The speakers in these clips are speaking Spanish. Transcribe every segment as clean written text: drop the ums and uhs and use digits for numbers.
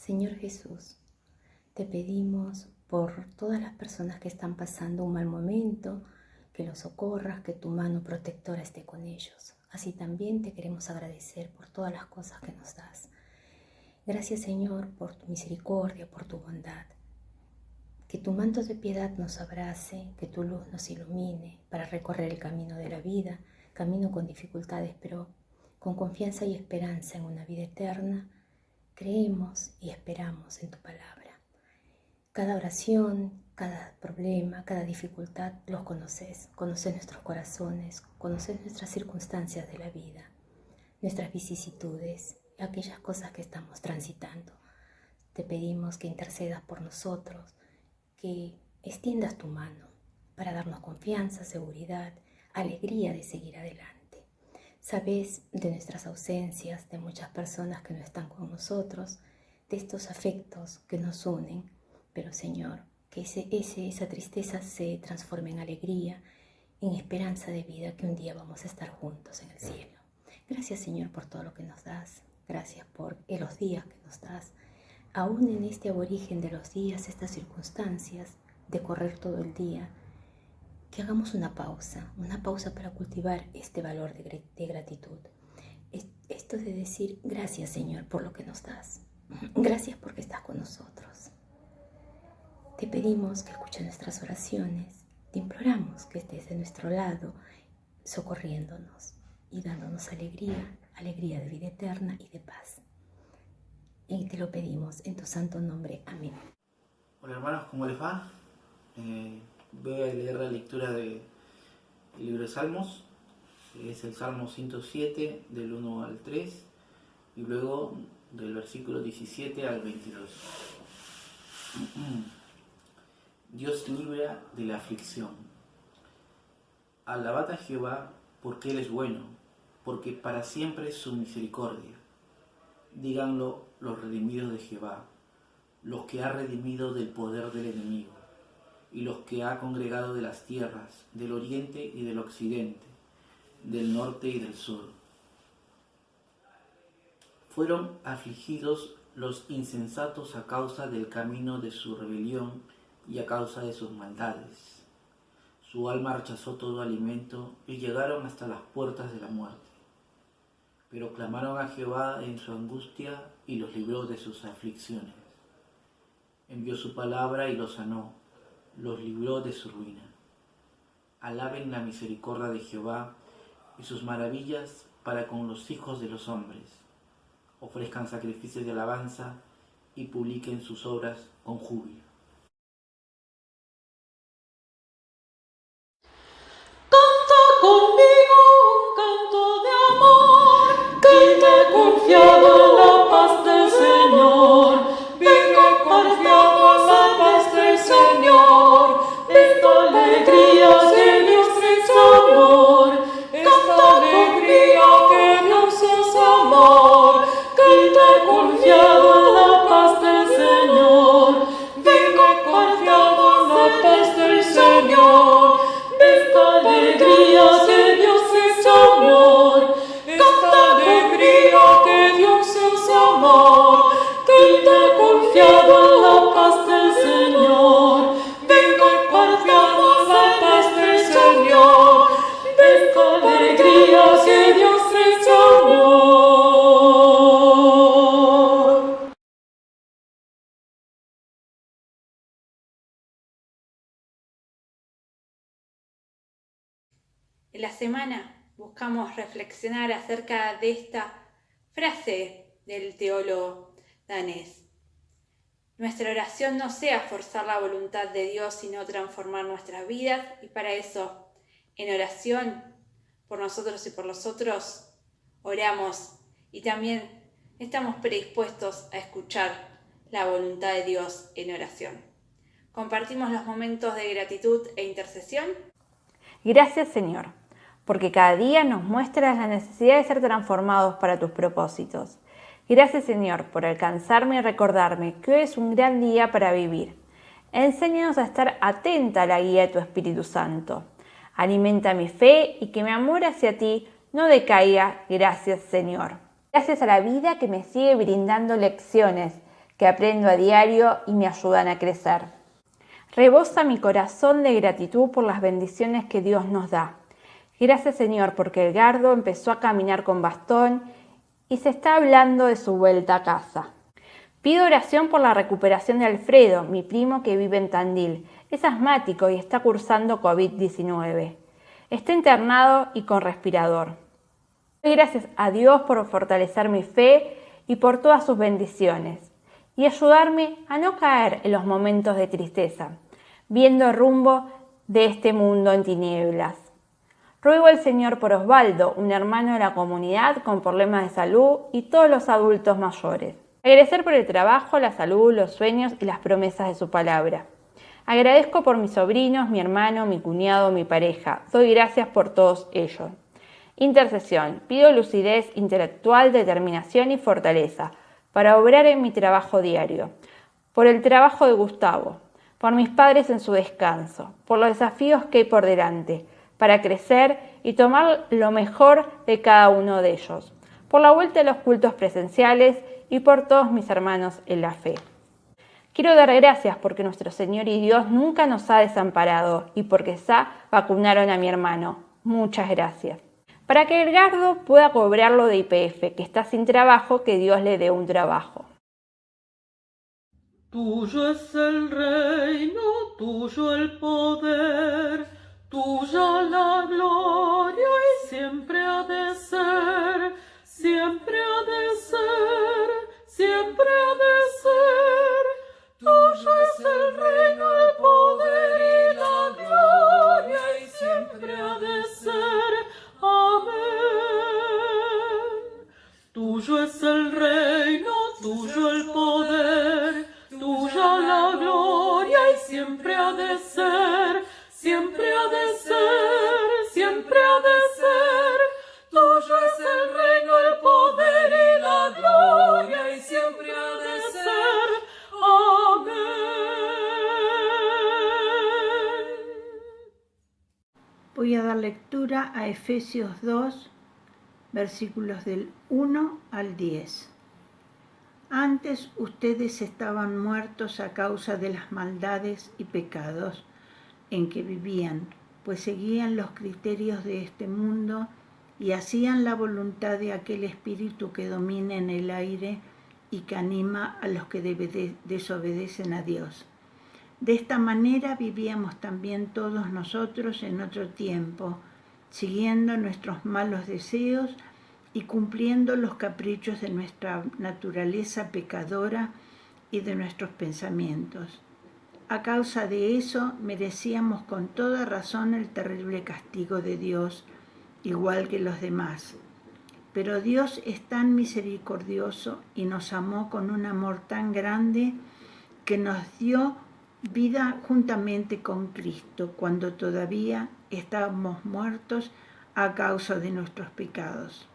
Señor Jesús, te pedimos por todas las personas que están pasando un mal momento, que los socorras, que tu mano protectora esté con ellos. Así también te queremos agradecer por todas las cosas que nos das. Gracias, Señor, por tu misericordia, por tu bondad. Que tu manto de piedad nos abrace, que tu luz nos ilumine para recorrer el camino de la vida, camino con dificultades, pero con confianza y esperanza en una vida eterna. Creemos y esperamos en tu palabra. Cada oración, cada problema, cada dificultad los conoces. Conoces nuestros corazones, conoces nuestras circunstancias de la vida, nuestras vicisitudes, aquellas cosas que estamos transitando. Te pedimos que intercedas por nosotros, que extiendas tu mano para darnos confianza, seguridad, alegría de seguir adelante. Sabes de nuestras ausencias, de muchas personas que no están con nosotros, de estos afectos que nos unen, pero Señor, que esa tristeza se transforme en alegría, en esperanza de vida, que un día vamos a estar juntos en el cielo. Gracias, Señor, por todo lo que nos das. Gracias por los días que nos das. Aún en este aborigen de los días, estas circunstancias de correr todo el día, que hagamos una pausa para cultivar este valor de gratitud. Esto de decir gracias, Señor, por lo que nos das. Gracias porque estás con nosotros. Te pedimos que escuches nuestras oraciones. Te imploramos que estés de nuestro lado, socorriéndonos y dándonos alegría de vida eterna y de paz. Y te lo pedimos en tu santo nombre. Amén. Hola hermanos, ¿cómo les va? Voy a leer la lectura del libro de Salmos. Es el Salmo 107 del 1 al 3 y luego del versículo 17 al 22. Dios libra de la aflicción. Alabad a Jehová porque Él es bueno, porque para siempre es su misericordia. Díganlo los redimidos de Jehová, los que ha redimido del poder del enemigo, y los que ha congregado de las tierras, del oriente y del occidente, del norte y del sur. Fueron afligidos los insensatos a causa del camino de su rebelión y a causa de sus maldades. Su alma rechazó todo alimento y llegaron hasta las puertas de la muerte. Pero clamaron a Jehová en su angustia y los libró de sus aflicciones. Envió su palabra y los sanó, los libró de su ruina. Alaben la misericordia de Jehová y sus maravillas para con los hijos de los hombres. Ofrezcan sacrificios de alabanza y publiquen sus obras con júbilo. Canta conmigo un canto de amor, vive confiado en la paz del Señor, vive confiado en la paz del Señor, esta alegría que Dios es amor, esta alegría que Dios es amor, vive confiado en la paz del Señor, vive confiado en la paz del Señor, esta alegría que Dios es amor, esta alegría que Dios es amor, vive confiado en la paz del Señor, vive confiado en la paz del Señor, esta alegría que Dios es amor. En la semana buscamos reflexionar acerca de esta frase del teólogo danés. Nuestra oración no sea forzar la voluntad de Dios, sino transformar nuestras vidas, y para eso, en oración por nosotros y por los otros, oramos y también estamos predispuestos a escuchar la voluntad de Dios en oración. Compartimos los momentos de gratitud e intercesión. Gracias, Señor, porque cada día nos muestras la necesidad de ser transformados para tus propósitos. Gracias, Señor, por alcanzarme y recordarme que hoy es un gran día para vivir. Enséñanos a estar atenta a la guía de tu Espíritu Santo. Alimenta mi fe y que mi amor hacia ti no decaiga. Gracias, Señor. Gracias a la vida que me sigue brindando lecciones, que aprendo a diario y me ayudan a crecer. Rebosa mi corazón de gratitud por las bendiciones que Dios nos da. Gracias, Señor, porque Edgardo empezó a caminar con bastón y se está hablando de su vuelta a casa. Pido oración por la recuperación de Alfredo, mi primo que vive en Tandil. Es asmático y está cursando COVID-19. Está internado y con respirador. Doy gracias a Dios por fortalecer mi fe y por todas sus bendiciones y ayudarme a no caer en los momentos de tristeza, viendo el rumbo de este mundo en tinieblas. Ruego al Señor por Osvaldo, un hermano de la comunidad con problemas de salud y todos los adultos mayores. Agradecer por el trabajo, la salud, los sueños y las promesas de su palabra. Agradezco por mis sobrinos, mi hermano, mi cuñado, mi pareja. Doy gracias por todos ellos. Intercesión. Pido lucidez intelectual, determinación y fortaleza para obrar en mi trabajo diario. Por el trabajo de Gustavo. Por mis padres en su descanso. Por los desafíos que hay por delante. Para crecer y tomar lo mejor de cada uno de ellos. Por la vuelta a los cultos presenciales y por todos mis hermanos en la fe. Quiero dar gracias porque nuestro Señor y Dios nunca nos ha desamparado y porque ya vacunaron a mi hermano. Muchas gracias. Para que Edgardo pueda cobrarlo de IPF, que está sin trabajo, que Dios le dé un trabajo. Tuyo es el reino, tuyo el poder, tuya la gloria y siempre ha de ser, siempre ha de ser, siempre ha de ser. Tuyo es el reino, el poder y la gloria y siempre ha de ser. Amén. Tuyo es el reino, tuyo el poder, tuya la gloria y siempre ha de ser, siempre ha de ser, siempre ha de ser. Tuyo es el reino, el poder y la gloria y siempre ha de ser. Amén. Voy a dar lectura a Efesios 2, versículos del 1 al 10. Antes ustedes estaban muertos a causa de las maldades y pecados en que vivían, pues seguían los criterios de este mundo y hacían la voluntad de aquel espíritu que domina en el aire y que anima a los que desobedecen a Dios. De esta manera vivíamos también todos nosotros en otro tiempo, siguiendo nuestros malos deseos y cumpliendo los caprichos de nuestra naturaleza pecadora y de nuestros pensamientos. A causa de eso merecíamos con toda razón el terrible castigo de Dios, igual que los demás. Pero Dios es tan misericordioso y nos amó con un amor tan grande que nos dio vida juntamente con Cristo cuando todavía estábamos muertos a causa de nuestros pecados.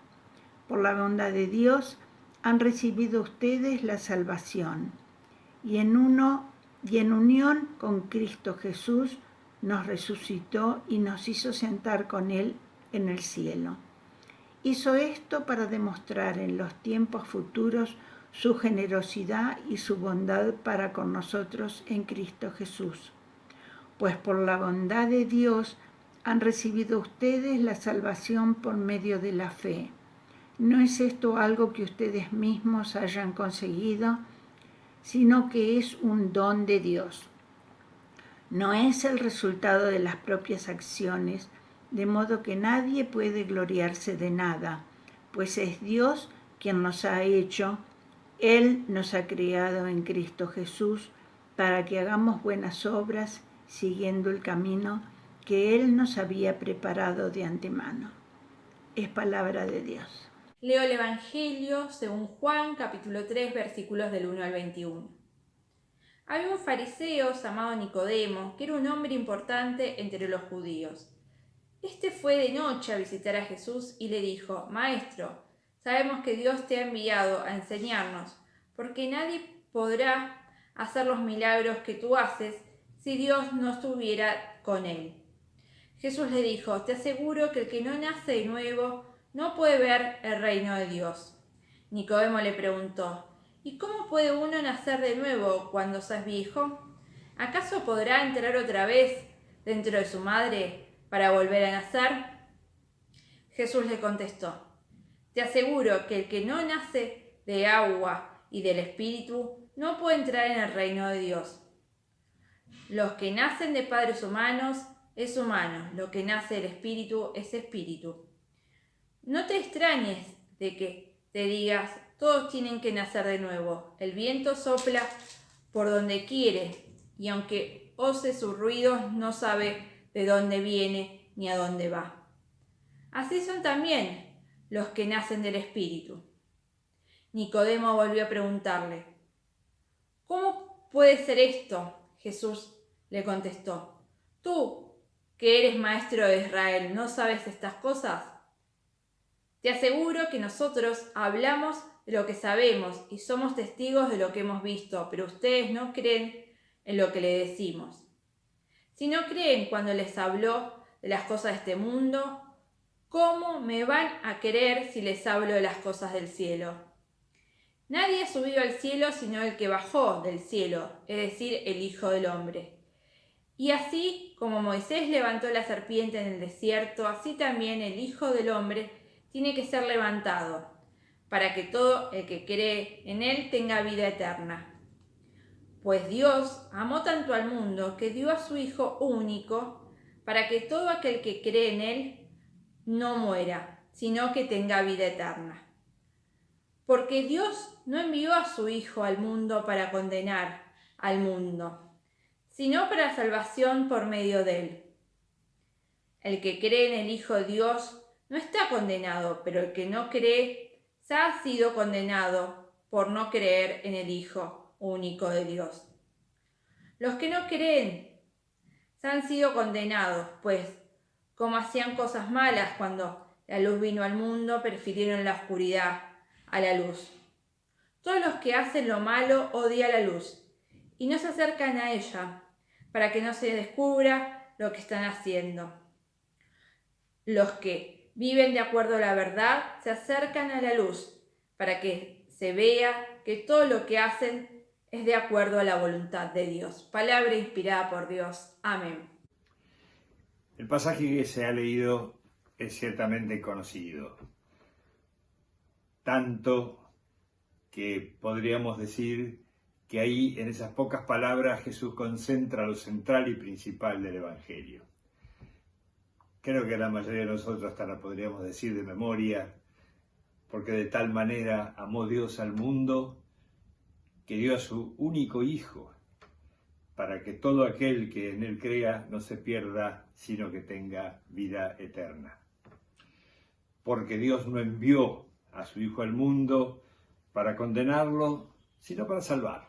Por la bondad de Dios han recibido ustedes la salvación y en unión con Cristo Jesús nos resucitó y nos hizo sentar con Él en el cielo. Hizo esto para demostrar en los tiempos futuros su generosidad y su bondad para con nosotros en Cristo Jesús. Pues por la bondad de Dios han recibido ustedes la salvación por medio de la fe. No es esto algo que ustedes mismos hayan conseguido, sino que es un don de Dios. No es el resultado de las propias acciones, de modo que nadie puede gloriarse de nada, pues es Dios quien nos ha hecho. Él nos ha creado en Cristo Jesús para que hagamos buenas obras siguiendo el camino que Él nos había preparado de antemano. Es palabra de Dios. Leo el Evangelio según Juan, capítulo 3, versículos del 1 al 21. Había un fariseo llamado Nicodemo, que era un hombre importante entre los judíos. Este fue de noche a visitar a Jesús y le dijo: Maestro, sabemos que Dios te ha enviado a enseñarnos, porque nadie podrá hacer los milagros que tú haces si Dios no estuviera con él. Jesús le dijo: Te aseguro que el que no nace de nuevo no puede ver el reino de Dios. Nicodemo le preguntó: ¿Y cómo puede uno nacer de nuevo cuando se es viejo? ¿Acaso podrá entrar otra vez dentro de su madre para volver a nacer? Jesús le contestó: te aseguro que el que no nace de agua y del Espíritu no puede entrar en el reino de Dios. Los que nacen de padres humanos es humano, lo que nace del Espíritu es Espíritu. No te extrañes de que te digas: todos tienen que nacer de nuevo. El viento sopla por donde quiere, y aunque oye sus ruidos, no sabe de dónde viene ni a dónde va. Así son también los que nacen del Espíritu. Nicodemo volvió a preguntarle: ¿cómo puede ser esto? Jesús le contestó: tú, que eres maestro de Israel, ¿no sabes estas cosas? Te aseguro que nosotros hablamos de lo que sabemos y somos testigos de lo que hemos visto, pero ustedes no creen en lo que le decimos. Si no creen cuando les habló de las cosas de este mundo, ¿cómo me van a creer si les hablo de las cosas del cielo? Nadie ha subido al cielo sino el que bajó del cielo, es decir, el Hijo del Hombre. Y así como Moisés levantó la serpiente en el desierto, así también el Hijo del Hombre tiene que ser levantado, para que todo el que cree en él tenga vida eterna. Pues Dios amó tanto al mundo que dio a su Hijo único, para que todo aquel que cree en él no muera, sino que tenga vida eterna. Porque Dios no envió a su Hijo al mundo para condenar al mundo, sino para salvación por medio de él. El que cree en el Hijo de Dios no está condenado, pero el que no cree ya ha sido condenado por no creer en el Hijo único de Dios. Los que no creen ya han sido condenados, pues como hacían cosas malas cuando la luz vino al mundo, prefirieron la oscuridad a la luz. Todos los que hacen lo malo odian la luz y no se acercan a ella, para que no se descubra lo que están haciendo. Los que viven de acuerdo a la verdad se acercan a la luz, para que se vea que todo lo que hacen es de acuerdo a la voluntad de Dios. Palabra inspirada por Dios. Amén. El pasaje que se ha leído es ciertamente conocido, tanto que podríamos decir que ahí, en esas pocas palabras, Jesús concentra lo central y principal del Evangelio. Creo que la mayoría de nosotros hasta la podríamos decir de memoria, porque de tal manera amó Dios al mundo que dio a su único Hijo, para que todo aquel que en él crea no se pierda, sino que tenga vida eterna. Porque Dios no envió a su Hijo al mundo para condenarlo, sino para salvarlo.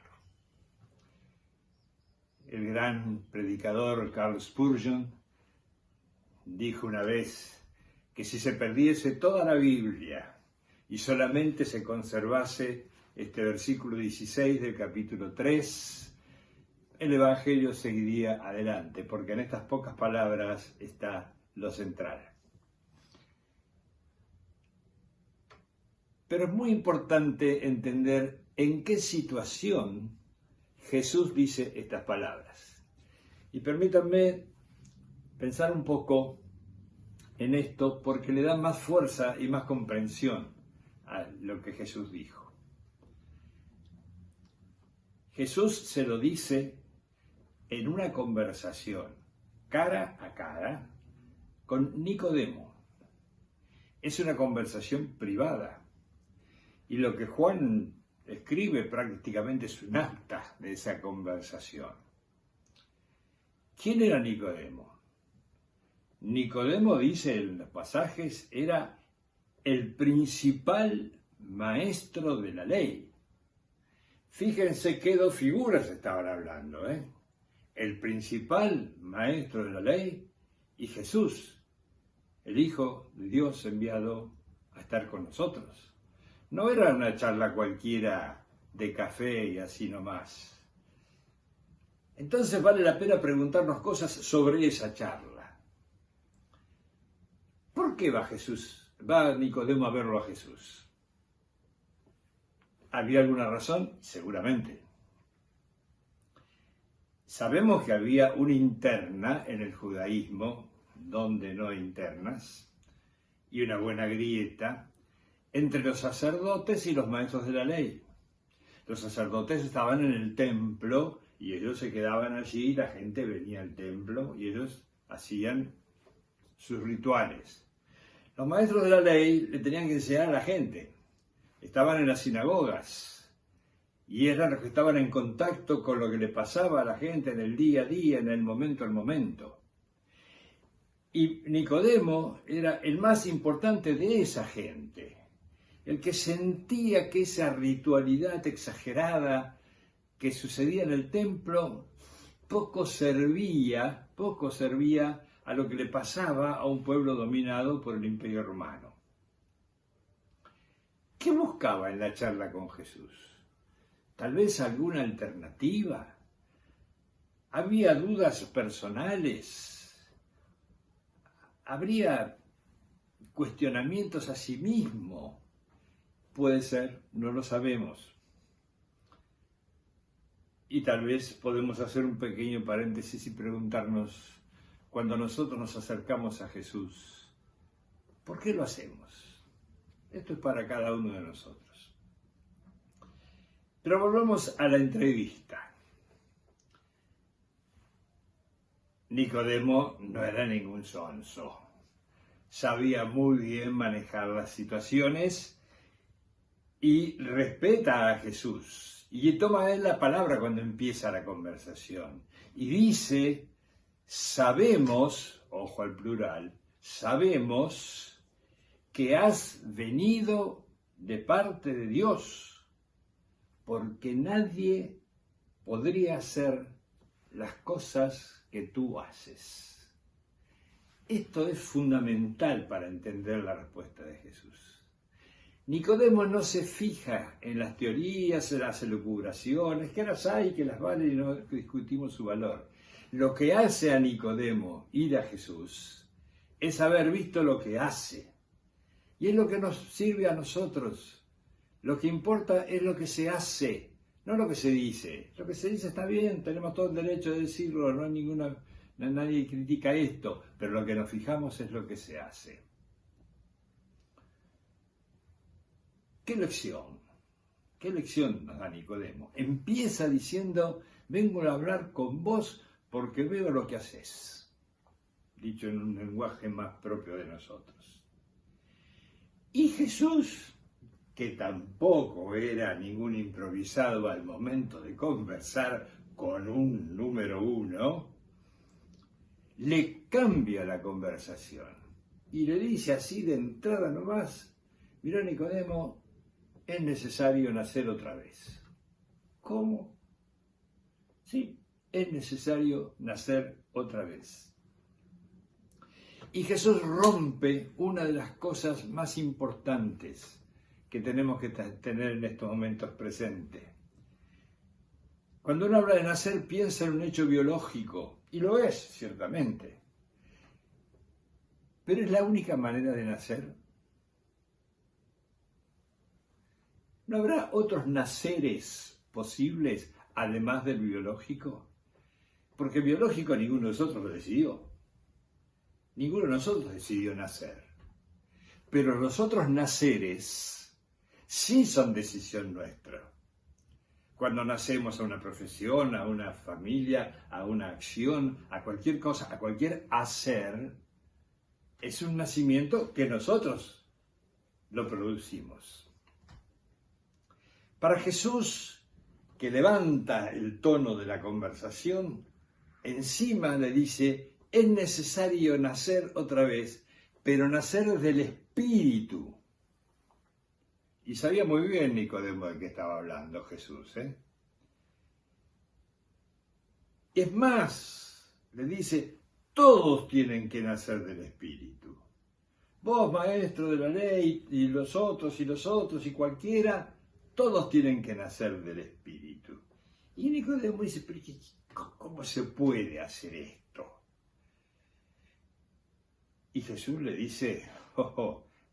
El gran predicador Charles Spurgeon dijo una vez que si se perdiese toda la Biblia y solamente se conservase este versículo 16 del capítulo 3, el Evangelio seguiría adelante, porque en estas pocas palabras está lo central. Pero es muy importante entender en qué situación Jesús dice estas palabras. Y permítanme pensar un poco en esto, porque le da más fuerza y más comprensión a lo que Jesús dijo. Jesús se lo dice en una conversación cara a cara con Nicodemo. Es una conversación privada. Y lo que Juan escribe prácticamente es un acta de esa conversación. ¿Quién era Nicodemo? Nicodemo, dice en los pasajes, era el principal maestro de la ley. Fíjense qué dos figuras estaban hablando, ¿eh? El principal maestro de la ley y Jesús, el Hijo de Dios enviado a estar con nosotros. No era una charla cualquiera de café y así nomás. Entonces vale la pena preguntarnos cosas sobre esa charla. ¿Por qué va Nicodemo a verlo a Jesús? ¿Había alguna razón? Seguramente. Sabemos que había una interna en el judaísmo, donde no hay internas, y una buena grieta entre los sacerdotes y los maestros de la ley. Los sacerdotes estaban en el templo y ellos se quedaban allí, la gente venía al templo y ellos hacían sus rituales. Los maestros de la ley le tenían que enseñar a la gente. Estaban en las sinagogas y eran los que estaban en contacto con lo que le pasaba a la gente en el día a día, en el momento al momento. Y Nicodemo era el más importante de esa gente, el que sentía que esa ritualidad exagerada que sucedía en el templo poco servía a lo que le pasaba a un pueblo dominado por el Imperio Romano. ¿Qué buscaba en la charla con Jesús? ¿Tal vez alguna alternativa? ¿Había dudas personales? ¿Habría cuestionamientos a sí mismo? Puede ser, no lo sabemos. Y tal vez podemos hacer un pequeño paréntesis y preguntarnos, cuando nosotros nos acercamos a Jesús, ¿por qué lo hacemos? Esto es para cada uno de nosotros. Pero volvamos a la entrevista. Nicodemo no era ningún sonso. Sabía muy bien manejar las situaciones y respeta a Jesús. Y toma él la palabra cuando empieza la conversación. Y dice, sabemos, ojo al plural, sabemos que has venido de parte de Dios, porque nadie podría hacer las cosas que tú haces. Esto es fundamental para entender la respuesta de Jesús. Nicodemo no se fija en las teorías, en las elucubraciones, que las hay, que las valen y no discutimos su valor. Lo que hace a Nicodemo ir a Jesús es haber visto lo que hace. Y es lo que nos sirve a nosotros. Lo que importa es lo que se hace, no lo que se dice. Lo que se dice está bien, tenemos todo el derecho de decirlo, nadie critica esto, pero lo que nos fijamos es lo que se hace. ¿Qué lección? ¿Qué lección nos da Nicodemo? Empieza diciendo, vengo a hablar con vos porque veo lo que haces. Dicho en un lenguaje más propio de nosotros. Y Jesús, que tampoco era ningún improvisado al momento de conversar con un número uno, le cambia la conversación y le dice así de entrada nomás, mirá Nicodemo, es necesario nacer otra vez. ¿Cómo? Sí, es necesario nacer otra vez. Y Jesús rompe una de las cosas más importantes que tenemos que tener en estos momentos presentes. Cuando uno habla de nacer, piensa en un hecho biológico, y lo es, ciertamente. Pero ¿es la única manera de nacer? ¿No habrá otros naceres posibles además del biológico? Porque biológico ninguno de nosotros lo decidió. Ninguno de nosotros decidió nacer. Pero los otros naceres sí son decisión nuestra. Cuando nacemos a una profesión, a una familia, a una acción, a cualquier cosa, a cualquier hacer, es un nacimiento que nosotros lo producimos. Para Jesús, que levanta el tono de la conversación, encima le dice, es necesario nacer otra vez, pero nacer del Espíritu. Y sabía muy bien Nicodemo de qué estaba hablando Jesús. Es más, le dice, todos tienen que nacer del Espíritu. Vos, maestro de la ley, y los otros, y cualquiera, todos tienen que nacer del Espíritu. Y Nicodemo dice, pero ¿cómo se puede hacer esto? Y Jesús le dice,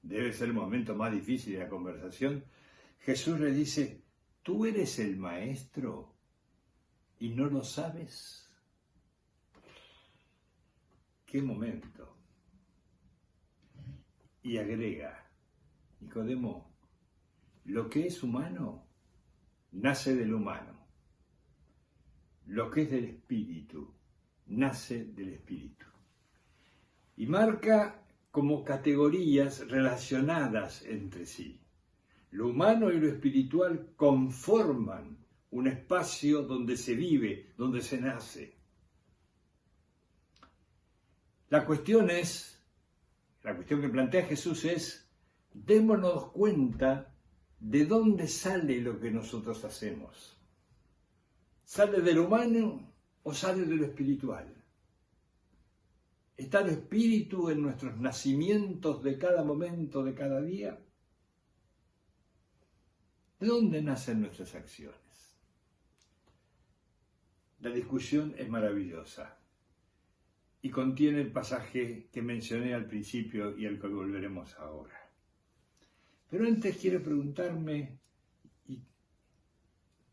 debe ser el momento más difícil de la conversación. Jesús le dice, ¿tú eres el maestro y no lo sabes? ¡Qué momento! Y agrega, Nicodemo, lo que es humano nace del humano. Lo que es del espíritu nace del espíritu. Y marca como categorías relacionadas entre sí. Lo humano y lo espiritual conforman un espacio donde se vive, donde se nace. La cuestión que plantea Jesús es, démonos cuenta de dónde sale lo que nosotros hacemos. ¿Sale de lo humano o sale de lo espiritual? ¿Está el espíritu en nuestros nacimientos de cada momento, de cada día? ¿De dónde nacen nuestras acciones? La discusión es maravillosa y contiene el pasaje que mencioné al principio y al que volveremos ahora. Pero antes quiero preguntarme,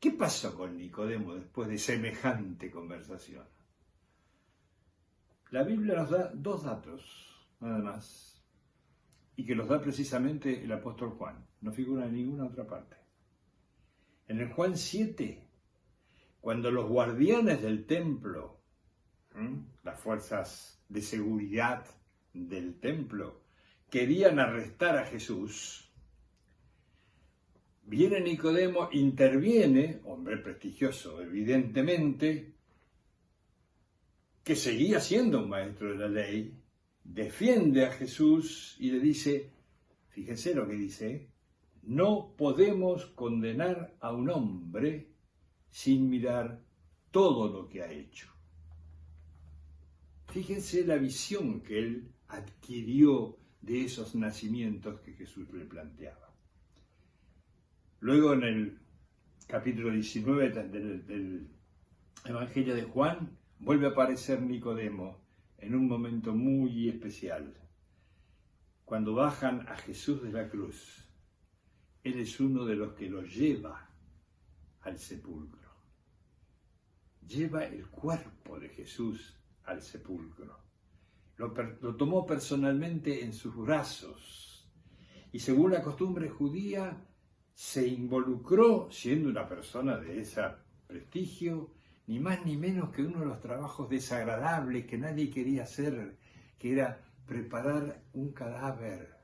¿qué pasó con Nicodemo después de semejante conversación? La Biblia nos da 2 datos, nada más, y que los da precisamente el apóstol Juan, no figura en ninguna otra parte. En el Juan 7, cuando los guardianes del templo, las fuerzas de seguridad del templo, querían arrestar a Jesús, viene Nicodemo, interviene, hombre prestigioso evidentemente, que seguía siendo un maestro de la ley, defiende a Jesús y le dice, fíjense lo que dice, no podemos condenar a un hombre sin mirar todo lo que ha hecho. Fíjense la visión que él adquirió de esos nacimientos que Jesús le planteaba. Luego en el capítulo 19 del Evangelio de Juan, vuelve a aparecer Nicodemo en un momento muy especial. Cuando bajan a Jesús de la cruz, él es uno de los que lo lleva al sepulcro. Lleva el cuerpo de Jesús al sepulcro. Lo tomó personalmente en sus brazos y según la costumbre judía se involucró, siendo una persona de ese prestigio, ni más ni menos que uno de los trabajos desagradables que nadie quería hacer, que era preparar un cadáver,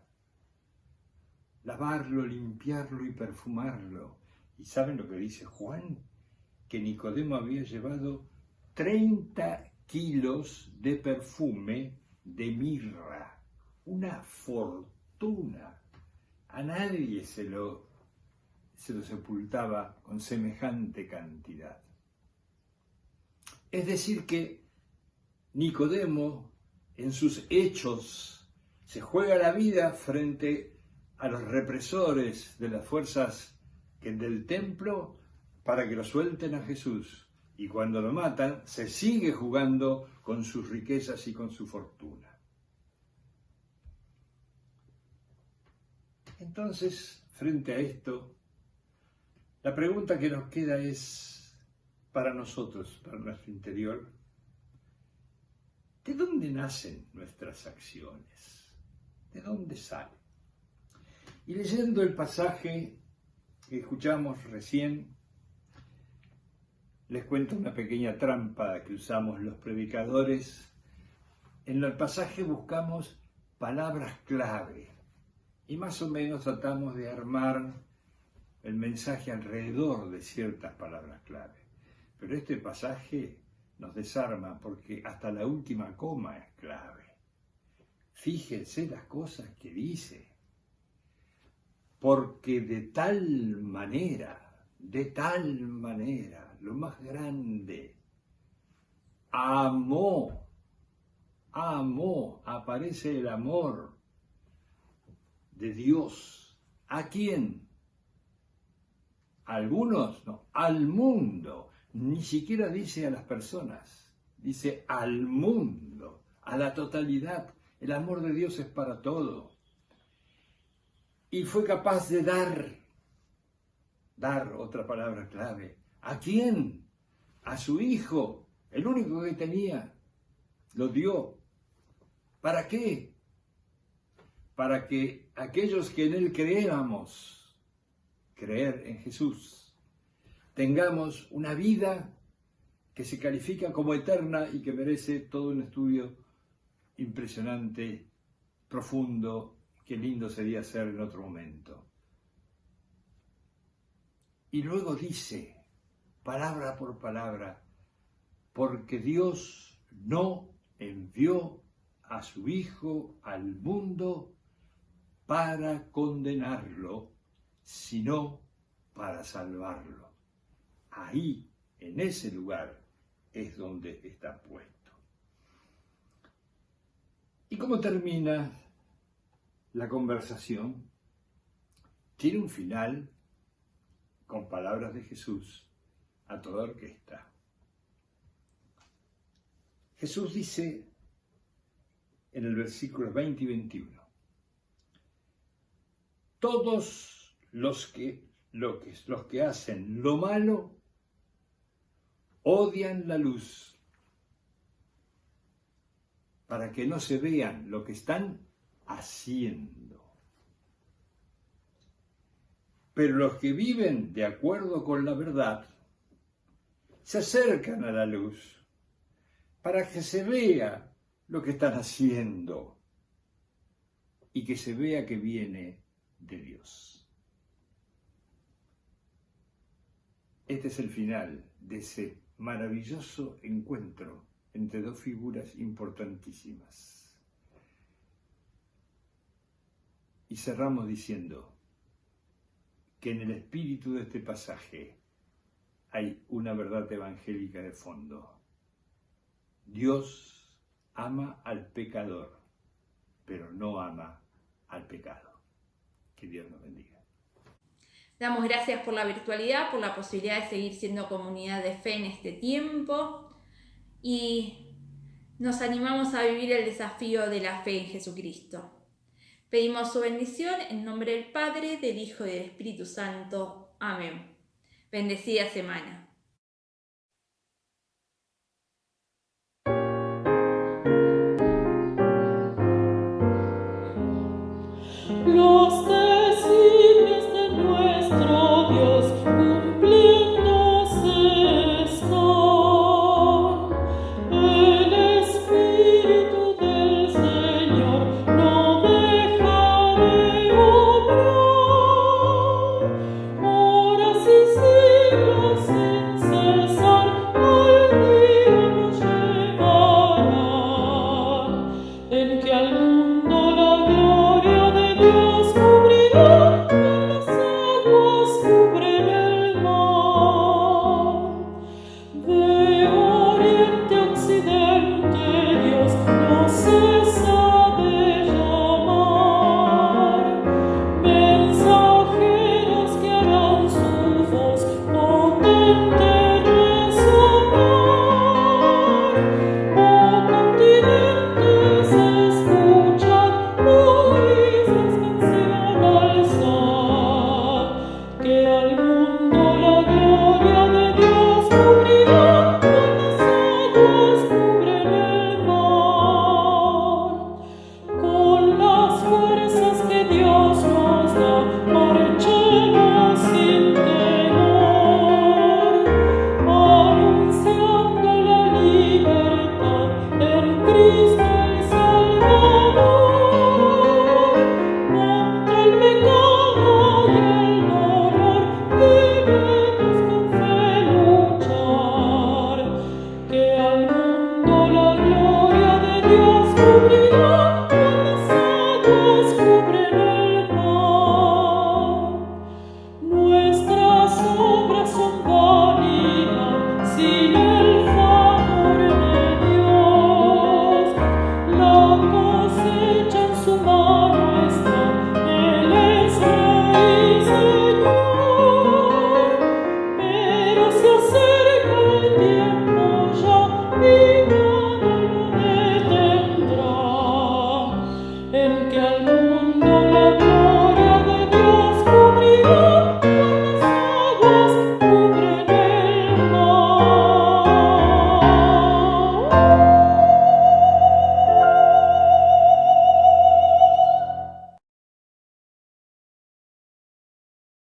lavarlo, limpiarlo y perfumarlo. ¿Y saben lo que dice Juan? Que Nicodemo había llevado 30 kilos de perfume de mirra, una fortuna. A nadie se lo sepultaba con semejante cantidad. Es decir que Nicodemo, en sus hechos, se juega la vida frente a los represores de las fuerzas del templo para que lo suelten a Jesús. Y cuando lo matan, se sigue jugando con sus riquezas y con su fortuna. Entonces, frente a esto, la pregunta que nos queda es, para nosotros, para nuestro interior, ¿de dónde nacen nuestras acciones? ¿De dónde salen? Y leyendo el pasaje que escuchamos recién, les cuento una pequeña trampa que usamos los predicadores. En el pasaje buscamos palabras clave y más o menos tratamos de armar el mensaje alrededor de ciertas palabras clave. Pero este pasaje nos desarma porque hasta la última coma es clave. Fíjense las cosas que dice. Porque de tal manera, lo más grande, amó, aparece el amor de Dios. ¿A quién? ¿A algunos? No, al mundo. Ni siquiera dice a las personas, dice al mundo, a la totalidad. El amor de Dios es para todo. Y fue capaz de dar dar otra palabra clave. ¿A quién? A su Hijo, el único que tenía. Lo dio. ¿Para qué? Para que aquellos que en Él creamos, creer en Jesús, tengamos una vida que se califica como eterna y que merece todo un estudio impresionante, profundo, que lindo sería hacer en otro momento. Y luego dice, palabra por palabra, porque Dios no envió a su Hijo al mundo para condenarlo, sino para salvarlo. Ahí, en ese lugar, es donde está puesto. ¿Y cómo termina la conversación? Tiene un final con palabras de Jesús a toda orquesta. Jesús dice en el versículo 20 y 21, todos los que hacen lo malo odian la luz para que no se vean lo que están haciendo. Pero los que viven de acuerdo con la verdad se acercan a la luz para que se vea lo que están haciendo y que se vea que viene de Dios. Este es el final de ese maravilloso encuentro entre dos figuras importantísimas. Y cerramos diciendo que en el espíritu de este pasaje hay una verdad evangélica de fondo. Dios ama al pecador, pero no ama al pecado. Que Dios nos bendiga. Damos gracias por la virtualidad, por la posibilidad de seguir siendo comunidad de fe en este tiempo y nos animamos a vivir el desafío de la fe en Jesucristo. Pedimos su bendición en nombre del Padre, del Hijo y del Espíritu Santo. Amén. Bendecida semana. Los designios de nuestro Dios cumpliéndose están. El Espíritu del Señor no deja de obrar. Horas y siglos sin cesar al día nos llevarán, en que al mundo la gloria de Dios cubrirá, en las aguas cubrirá.